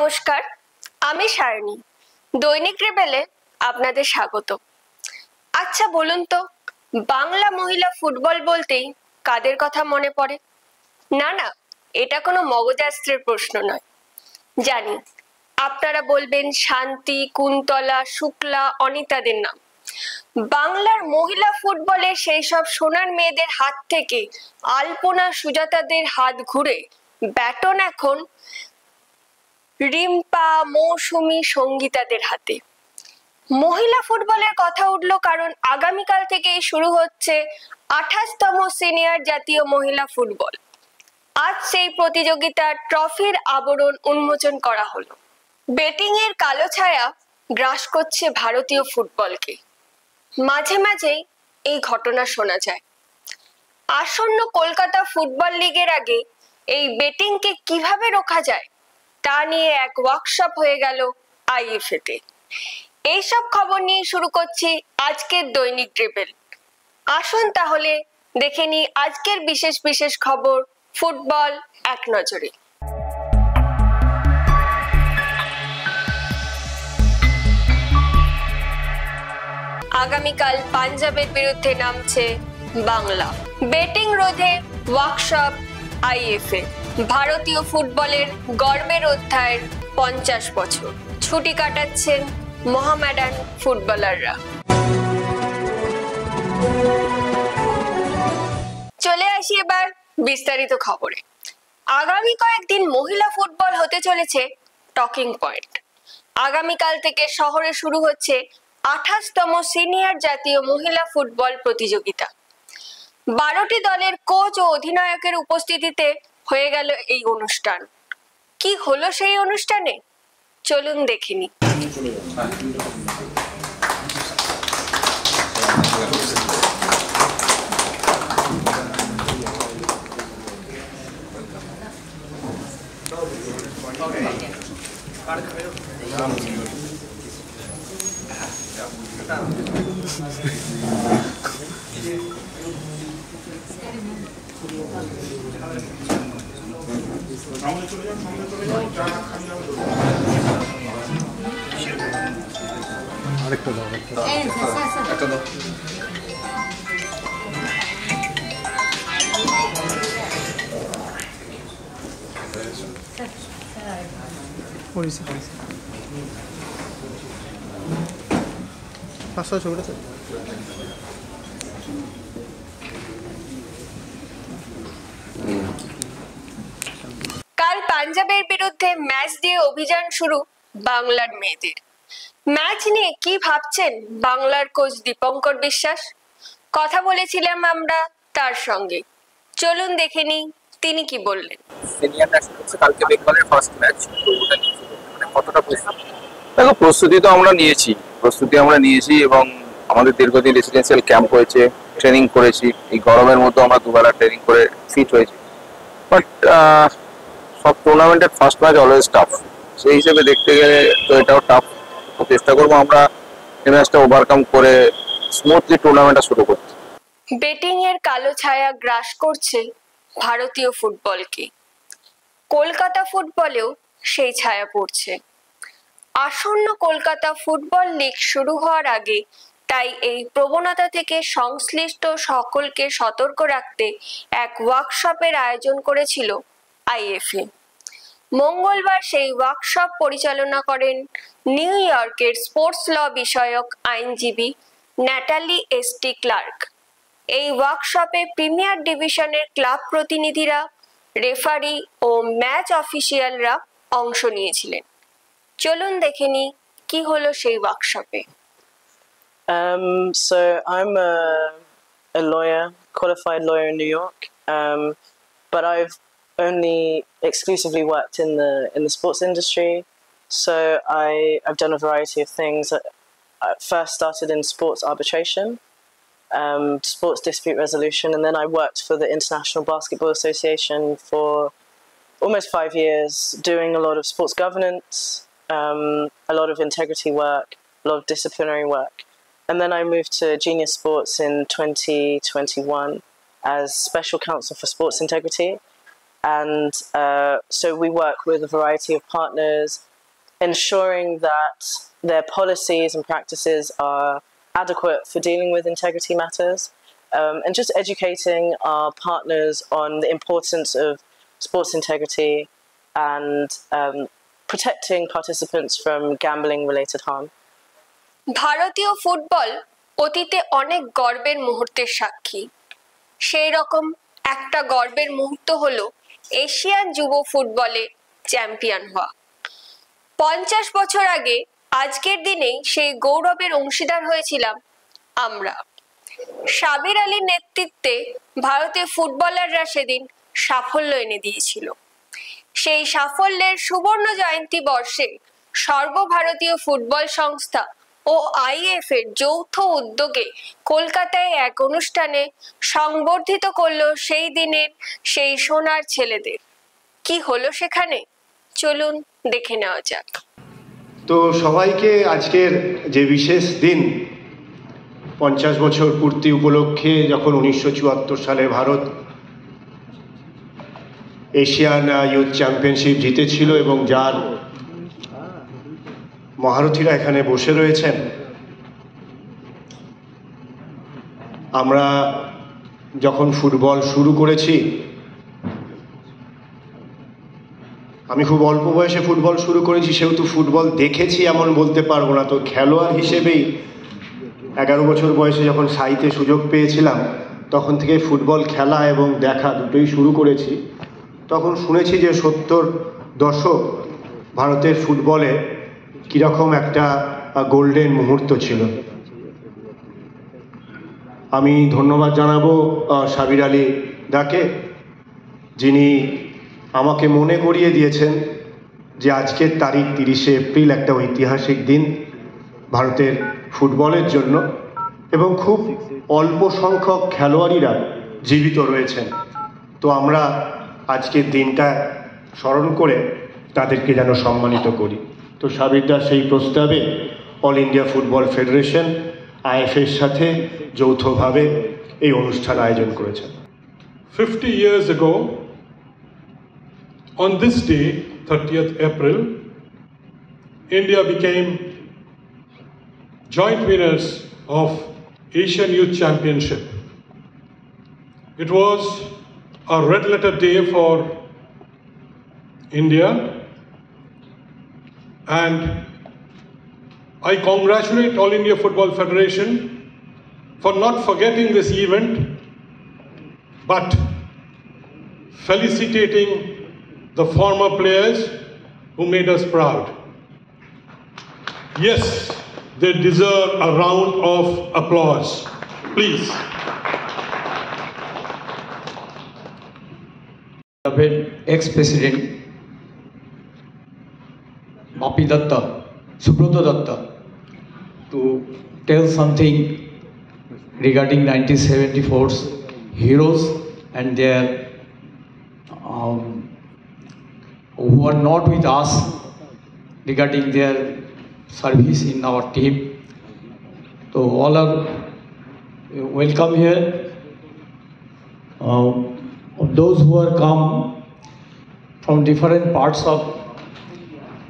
নমস্কার, আমি সায়নী। দৈনিক রেবেলে আপনাদের স্বাগত। আচ্ছা বলুন তো, বাংলা মহিলা ফুটবল বলতেই কাদের কথা মনে পড়ে? না না, এটা কোনো মগজাস্ত্রের প্রশ্ন নয়। জানি আপনারা বলবেন শান্তি, কুন্তলা, শুক্লা, অনিতাদের নাম। বাংলার মহিলা ফুটবলে সেই সব সোনার মেয়েদের হাত থেকে আলপনা, সুজাতাদের হাত ঘুরে ব্যাটন এখন রিম্পা, মৌসুমী, সঙ্গীতাদের হাতে। মহিলা ফুটবলের কথা উঠলো কারণ আগামীকাল থেকেই শুরু হচ্ছে 28তম সিনিয়র জাতীয় মহিলা ফুটবল। আজ সেই প্রতিযোগিতার ট্রফির আবরণ উন্মোচন করা হলো। বেটিং এর কালো ছায়া গ্রাস করছে ভারতীয় ফুটবলকে। মাঝে মাঝেই এই ঘটনা শোনা যায়। আসন্ন কলকাতা ফুটবল লিগের আগে এই বেটিংকে কিভাবে রোখা যায় তা নিয়ে এক ওয়ার্কশপ হয়ে গেল আইএফএ তে। এইসব খবর নিয়ে শুরু করছি আজকের দৈনিক রেবেল। আসুন তাহলে দেখে নিই আজকের বিশেষ বিশেষ খবর ফুটবল এক নজরে। আগামীকাল পাঞ্জাবের বিরুদ্ধে নামছে বাংলা। বেটিং রোধে ওয়ার্কশপ আইএফএ। ভারতীয় ফুটবলের গর্বের অধ্যায়ের 50 বছর ছুটি কাটাচ্ছেন মোহামেডান ফুটবলাররা। চলে আসি এবার বিস্তারিত খবরে। আগামী কয়েকদিন মহিলা ফুটবল হতে চলেছে টকিং পয়েন্ট। আগামীকাল থেকে শহরে শুরু হচ্ছে 28তম সিনিয়র জাতীয় মহিলা ফুটবল প্রতিযোগিতা। 12টি দলের কোচ ও অধিনায়কের উপস্থিতিতে হয়ে গেল এই অনুষ্ঠান। কি হলো সেই অনুষ্ঠানে, চলুন দেখে নিই। আরেকটা দাও, একটা দাও। পাঁচশো ছবিটা কাল পাঞ্জাবের বিরুদ্ধে ম্যাচ দিয়ে অভিযান শুরু বাংলার মেয়েদের। ম্যাচ নিয়ে কি ভাবছেন বাংলার কোচ দীপঙ্কর বিশ্বাস? কথা বলেছিলাম আমরা তার সঙ্গে, চলুন দেখে নিই তিনি কি বললেন। সিনিয়র ন্যাশনাল হচ্ছে কালকে বেঙ্গলের ফার্স্ট ম্যাচ, তো ওটা নিয়ে মানে কতটা প্রস্তুতি? দেখো, প্রস্তুতি আমরা নিয়েছি এবং আমাদের দীর্ঘদিন রেসিডেন্সিয়াল ক্যাম্প হয়েছে, ট্রেনিং করেছি। এই গরমের মধ্যে আমরা দুবেলা ট্রেনিং করে ফিট হয়েছি। বাট সব টুর্নামেন্টের ফার্স্ট ম্যাচ অলওয়েজ টাফ। সেই হিসেবে দেখতে গেলে তো এটাও টাফ। চেষ্টা করবো আমরা এই ম্যাচটা ওভারকাম করে স্মুথলি টুর্নামেন্টটা শুরু করতে। বেটিং এর কালো ছায়া গ্রাস করছে ভারতীয় ফুটবলকে। কলকাতা ফুটবলেও সেই ছায়া পড়ছে। আসন্ন কলকাতা ফুটবল লিগ শুরু হওয়ার আগে তাই এই প্রবণতা থেকে সংশ্লিষ্ট সকলকে সতর্ক রাখতে এক ওয়ার্কশপের আয়োজন করেছিল আইএফএ। মঙ্গলবার সেই ওয়ার্কশপ পরিচালনা করেন নিউ ইয়র্কের স্পোর্টস ল বিষয়ক আইনজীবী ন্যাটালি এসটি ক্লার্ক। এই ওয়ার্কশপে প্রিমিয়ার ডিভিশনের ক্লাব প্রতিনিধিরা, রেফারি ও ম্যাচ অফিসিয়ালরা অংশ নিয়েছিলেন। চলুন দেখে নিই কি হলো সেই ওয়ার্কশপে। So I'm a lawyer, qualified lawyer in New York, but I've only exclusively worked in the sports industry. So I've done a variety of things. I first started in sports arbitration, sports dispute resolution, and then I worked for the International Basketball Association for almost 5 years, doing a lot of sports governance, a lot of integrity work, a lot of disciplinary work. And then I moved to Genius Sports in 2021 as Special Counsel for Sports Integrity. And so we work with a variety of partners ensuring that their policies and practices are adequate for dealing with integrity matters, and just educating our partners on the importance of sports integrity and protecting participants from gambling-related harm. ভারতীয় football অতীতে অনেক গর্বের মুহূর্তের সাক্ষী। সেই রকম একটা গর্বের মুহূর্ত হলো এশিয়ান যুব ফুটবলে চ্যাম্পিয়ন হওয়া। 50 বছর আগে আজকের দিনেই সেই গৌরবের অংশীদার হয়েছিলাম আমরা। সাবির আলীর নেতৃত্বে ভারতের ফুটবলাররা সেদিন সাফল্য এনে দিয়েছিল। সেই সাফল্যের সুবর্ণ জয়ন্তী বর্ষে সর্বভারতীয় ফুটবল সংস্থা ও আইএফ এর যৌথ উদ্যোগে কলকাতায় এক অনুষ্ঠানে সংবর্ধিত করলো সেই দিনের সেই সোনার ছেলেদের। কি হলো সেখানে, চলুন দেখে নেওয়া যাক। তো সবাইকে আজকের যে বিশেষ দিন 50 বছর পূর্তি উপলক্ষে, যখন 1974 সালে ভারত এশিয়ান ইউথ চ্যাম্পিয়নশিপ জিতেছিল এবং যার মহারথীরা এখানে বসে রয়েছেন, আমরা যখন ফুটবল শুরু করেছি, আমি খুব অল্প বয়সে ফুটবল শুরু করেছি, সেহেতু ফুটবল দেখেছি এমন বলতে পারবো না। তো খেলোয়াড় হিসেবেই 11 বছর বয়সে যখন সাইতে সুযোগ পেয়েছিলাম, তখন থেকে ফুটবল খেলা এবং দেখা দুটোই শুরু করেছি। তখন শুনেছি যে 70 দশক ভারতের ফুটবলে কীরকম একটা গোল্ডেন মুহূর্ত ছিল। আমি ধন্যবাদ জানাবো সাবির আলী দাকে, যিনি আমাকে মনে করিয়ে দিয়েছেন যে আজকের তারিখ 30শে এপ্রিল একটা ঐতিহাসিক দিন ভারতের ফুটবলের জন্য, এবং খুব অল্প সংখ্যক খেলোয়াড়িরা জীবিত রয়েছেন। তো আমরা আজকের দিনটা স্মরণ করে তাদেরকে যেন সম্মানিত করি। তো সাবিরদা সেই প্রস্তাবে অল ইন্ডিয়া ফুটবল ফেডারেশন আইএফএর সাথে যৌথভাবে এই অনুষ্ঠান আয়োজন করেছেন। 50 years ago, on this day, 30th April, India became joint winners of Asian Youth Championship. It was a red letter day for India, and I congratulate All India Football Federation for not forgetting this event, but felicitating the former players who made us proud. Yes, they deserve a round of applause. Please. Ex-President Bapi Datta, Subroto Datta, to tell something regarding 1974's heroes and their who are not with us, regarding their service in our team. So all are welcome here. Of those who are come from different parts of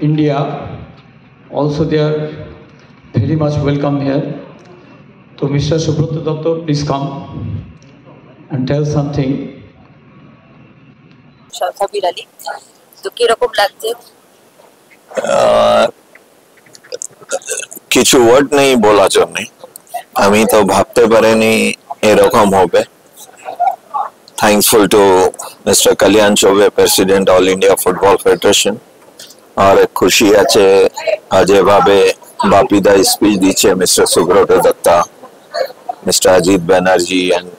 India, also they are very much welcome here. So Mr. Subroto Datta, please come and tell something. Sabir Ali, তো কিরকম লাগছে? কিছু word নেই বলার জন্য। আমি তো ভাবতে পারিনি এরকম হবে। Thankful to Mr. Kalyan Chobe, President All India Football Federation. और खुशी আছে যেভাবে বাপিদা স্পিচ দিচ্ছে, Mister Subrata Datta, Mister Ajit Banerjee and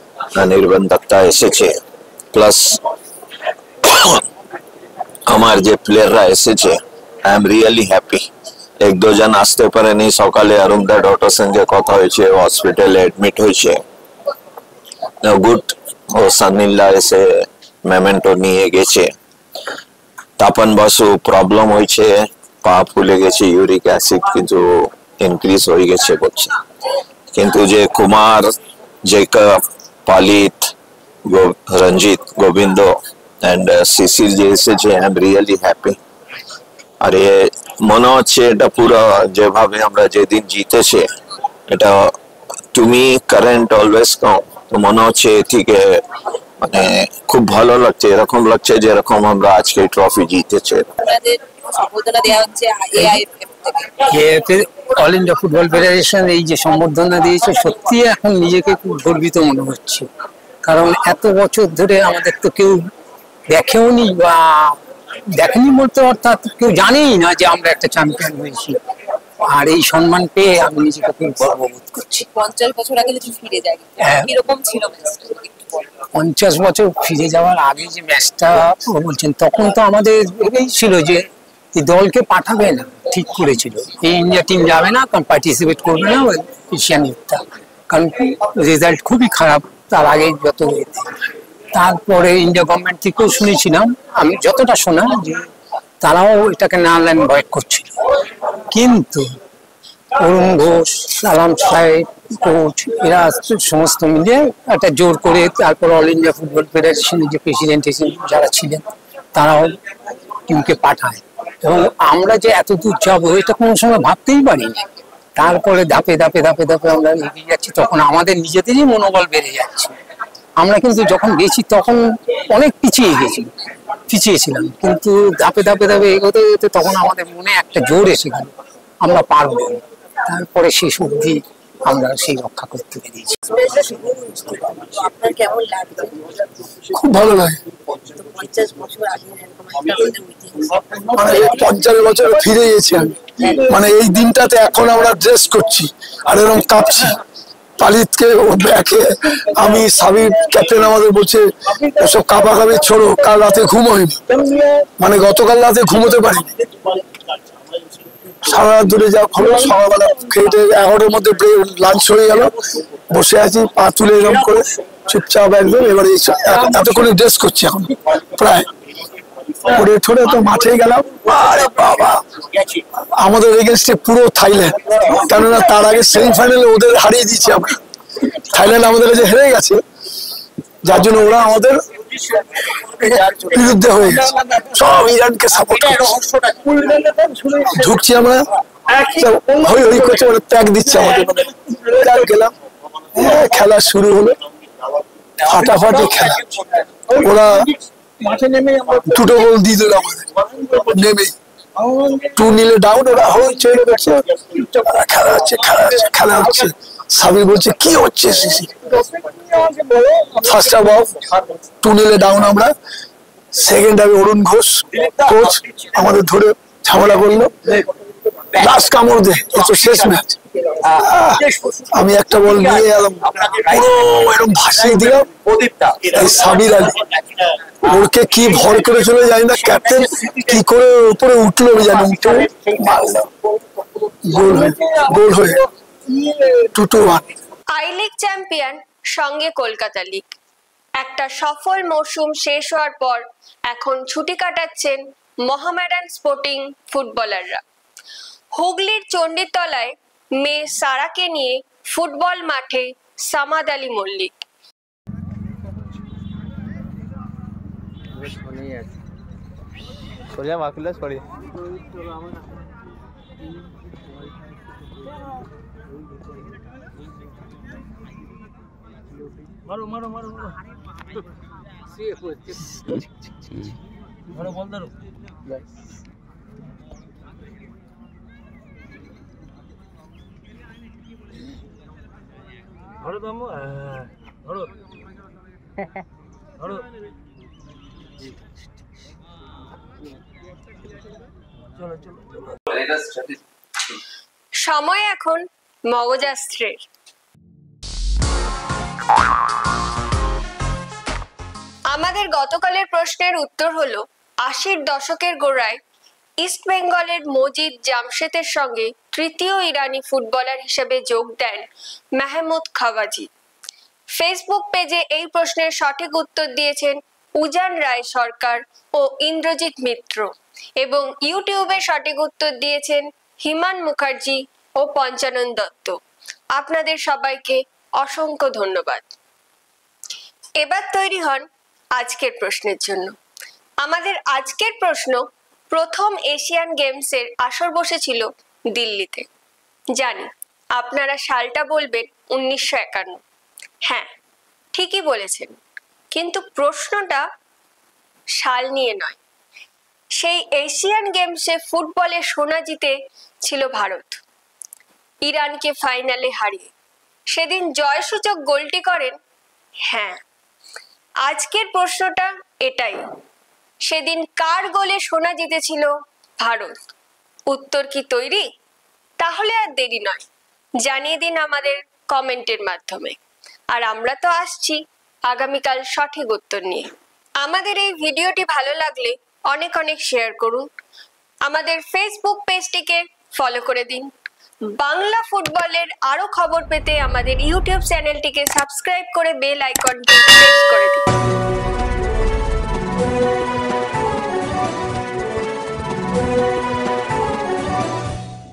Anirban Datta এসেছে, প্লাস আমার যে প্লেয়াররা এসেছে। I am really happy. এক দুজন আসতে পারেনি, সকালে অরুণদা ডক্টর সঙ্গে কথা হয়েছে, হসপিটালে অ্যাডমিট হয়েছে। গুড, ও সানিল্লা এসে মেমেন্টো নিয়ে গেছে। তাপন বাসু প্রবলেম হয়েছে, পা ফুলে গেছে, ইউরিক অ্যাসিড কিন্তু ইনক্রিজ হয়ে গেছে বলছে। কিন্তু যে কুমার, জেকব, পালিত, রঞ্জিত, গোবিন্দ এন্ড শিশির যে এসেছে, আই এম রিয়েলি হ্যাপি। আর মনে হচ্ছে এটা পুরো যেভাবে আমরা যেদিন জিতেছে এটা তুমি কারেন্ট অলওয়েজ কম, তো মনে হচ্ছে থেকে মানে খুব ভালো লাগছে, এরকম লাগছে যে এরকম আমরা আজকে ট্রফি জিতেছে। সম্বর্ধনা দেওয়া হচ্ছে AIFF থেকে। অল ইন্ডিয়া ফুটবল ফেডারেশন এই যে সম্বর্ধনা দিয়েছে, সত্যি এখন নিজেকে খুব গর্বিত মনে হচ্ছে, কারণ এত বছর ধরে আমাদের তো কেউ দেখেওনি বা দেখেনি বলতে অর্থাৎ কেউ জানেই না যে আমরা একটা চ্যাম্পিয়ন হয়েছি, আর এই সম্মান পেয়ে আমি নিজেকে খুব গর্ববোধ করছি। 50 বছর আগে যদি ফিরে যাই কিরকম ছিল ম্যাচটা? 50 বছর ফিরে যাওয়ার আগে যে ম্যাচটা বলছেন, তখন তো আমাদের এই ছিল যে এই দলকে পাঠাবে না, ঠিক করেছিল এই ইন্ডিয়া টিম যাবে না, কারণ পার্টিসিপেট করবে না এশিয়ান ইউথটা, কারণ রেজাল্ট খুবই খারাপ তার আগে যত। তারপরে ইন্ডিয়া গভর্নমেন্ট থেকেও শুনেছিলাম, আমি যতটা শোনা, যে তারাও এটাকে না অ্যাভয়েড করছিল, কিন্তু অরুণ ঘোষ, সালাম সাহেব, কোচ, এরা সমস্ত মিলে একটা জোর করে তারপর অল ইন্ডিয়া ফুটবল ফেডারেশনের যে প্রেসিডেন্ট যারা ছিলেন তারাও টিমকে পাঠায়, এবং আমরা যে এত দূর যাবো এটা কোনো সময় ভাবতেই পারিনি। তারপরে ধাপে ধাপে ধাপে ধাপে আমরা এগিয়ে যাচ্ছি, তখন আমাদের নিজেদেরই মনোবল বেড়ে যাচ্ছে। আমরা কিন্তু যখন গেছি তখন অনেক পিছিয়েছিলাম, কিন্তু ধাপে ধাপে ধাপে এগোতে এগোতে তখন আমাদের মনে একটা জোর এসে গেল, আমরা পারবো। তারপরে শেষ অবধি আমরা সেই রক্ষা করতে পেরেছি। আপনার কেমন লাগছে? খুব ভালো লাগে। 50 বছর আগে মানে 50 বছর ফিরে গেছি আমি, মানে এই দিনটাতে এখন আমরা ড্রেস করছি আর এরকম কাঁপছি। পালিতকে ব্যাকে আমি সাবির ক্যাপ্টেন আমাদের বলছে ওসব কাঁপাকাপি ছোড়ো, কাল রাতে ঘুম হয়নি, মানে গতকাল রাতে ঘুমোতে পারিনি, সারা রাত ধরে যা হলো। সকালবেলা খেয়ে 11টার মধ্যে লাঞ্চ হয়ে গেল, বসে আছি পা তুলে এরকম করে চুপচাপ একদম। এবারে এতক্ষণে ড্রেস করছি এখন প্রায় করে ঠোরে তো মাঠে গেলাম। আরে বাবা, আমাদের এগেনস্টে পুরো থাইল্যান্ড, কেননা তার আগে সেমিফাইনালে ওদের হারিয়ে দিচ্ছি আমরা। থাইল্যান্ড আমাদের কাছে হেরে গেছে, যার জন্য ওরা আমাদের বিরুদ্ধে হয়ে গেছে, সব ইরানকে সাপোর্ট করছে। ঢুকছি আমরা, হই হই করছে, ওরা ত্যাগ দিচ্ছে আমাদের, গেলাম, খেলা শুরু হলো, ফাটাফাটি খেলা। ওরা দুটো গোল দিয়ে দিল আমাদের নেমে, 2-0 ডাউন। ওরা হইচই করছে, খেলা হচ্ছে। সাবির বলছে কি হচ্ছে, ফার্স্ট হাফ অফ 2-0 ডাউন আমরা। সেকেন্ড হাফে অরুণ ঘোষ কোচ আমাদের ধরে ঝামেলা করলো, লাস্ট কামড় দে, শেষ ম্যাচ। আমি একটা বল নিয়ে এলাম, পুরো এরকম ভাসিয়ে দিলাম। সাবির আলী ওরকে কি ভর করে চলে জানি না, ক্যাপ্টেন কি করে উপরে উঠলো জানি, গোল হয়ে 2-1। আই লিগ চ্যাম্পিয়ন সঙ্গে কলকাতা লিগ। একটা সফল মৌসুম শেষ হওয়ার পর এখন ছুটি কাটাচ্ছেন মোহামেডান স্পোর্টিং ফুটবলাররা। হুগলির চণ্ডীতলায় মেয়ে সারাকে নিয়ে ফুটবল মাঠে সামাদ আলী মল্লিক। মারো মারো মারো মারো ধরো বল ধরো ধরো দামো ধরো ধরো চলো চলো সময় এখন মগজাস্ত্রের। আমাদের গতকালের প্রশ্নের উত্তর হলো 80-র দশকের গোড়ায় ইস্ট বেঙ্গলের মজিদ জামশেদের সঙ্গে তৃতীয় ইরানি ফুটবলার হিসেবে যোগ দেন মেহমুদ খাওয়াজি। ফেসবুক পেজে এই প্রশ্নের সঠিক উত্তর দিয়েছেন উজান রায় সরকার ও ইন্দ্রজিৎ মিত্র, এবং ইউটিউবে সঠিক উত্তর দিয়েছেন হিমান মুখার্জি ও পঞ্চানন দত্ত। আপনাদের সবাইকে অসংখ্য ধন্যবাদ। এবার তৈরি হন আজকের প্রশ্নের জন্য। আমাদের আজকের প্রশ্ন, প্রথম এশিয়ান গেমসের আসর বসেছিল দিল্লিতে। জানি আপনারা সালটা বলবেন 1951। হ্যাঁ, ঠিকই বলেছেন, কিন্তু প্রশ্নটা সাল নিয়ে নয়। সেই এশিয়ান গেমসে ফুটবলে সোনা জিতে ছিল ভারত, ইরানকে ফাইনালে হারিয়ে। সেদিন জয়সূচক গোলটি করেন। হ্যাঁ, আজকের প্রশ্নটা এটাই, সেদিন কার গোলে সোনা জিতেছিল ভারত? উত্তর কি তৈরি? তাহলে আর দেরি নয়, জানিয়ে দিন আমাদের কমেন্টের মাধ্যমে। আর আমরা তো আসছি আগামীকাল সঠিক উত্তর নিয়ে। আমাদের এই ভিডিওটি ভালো লাগলে অনেক অনেক শেয়ার করুন, আমাদের ফেসবুক পেজটিকে ফলো করে দিন। বাংলা ফুটবলের আরো খবর পেতে আমাদের ইউটিউব চ্যানেলটিকে সাবস্ক্রাইব করে বেল আইকনটি প্রেস করে দিন।